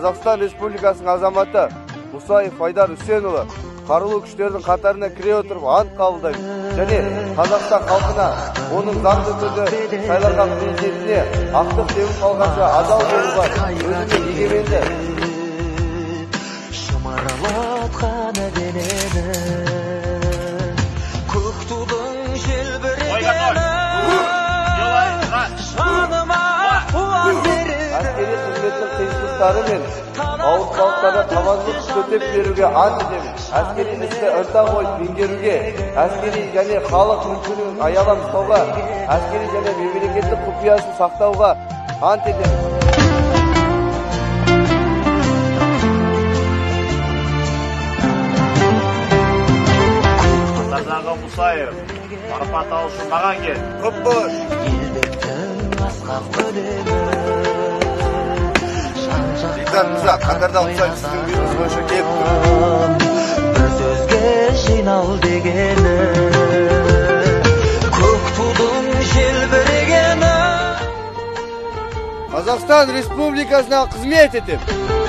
Қазақстан Республикасының азаматы Мусаев Айдар Үсенұлы қарулы күштердің қатарына кіре отырып ант қабылдаймын. Және Қазақстан халқына оның заңды түрде сайланған президентіне ақтық жеңіп қалғанша адал болуға өзінің егеменді шымырлатқан денені көк тудың желбірегені жаныма қуат береді. Әскери қызметтің қиыншылықтары мен ауыртпалықтарға табандылық көрсетіп беруге ант етемін. Әскери істі ынта қойып меңгеруге, әскери және халық мүлкін аялап ұстауға, әскери және мемлекеттік құпиясын сақтауға ант етемін. Қатардағы Мусаев, марапат алушың маған кел. Көп бол. Елбектің асқақ өлеңі Бекзат Мырза, қатардағы Мусаев сіздің бұйрығыңыз бойынша келіп тұр. бір сөзге жинал дегені көк тудың желбірегені. Қазақстан Республикасына қызмет етемін.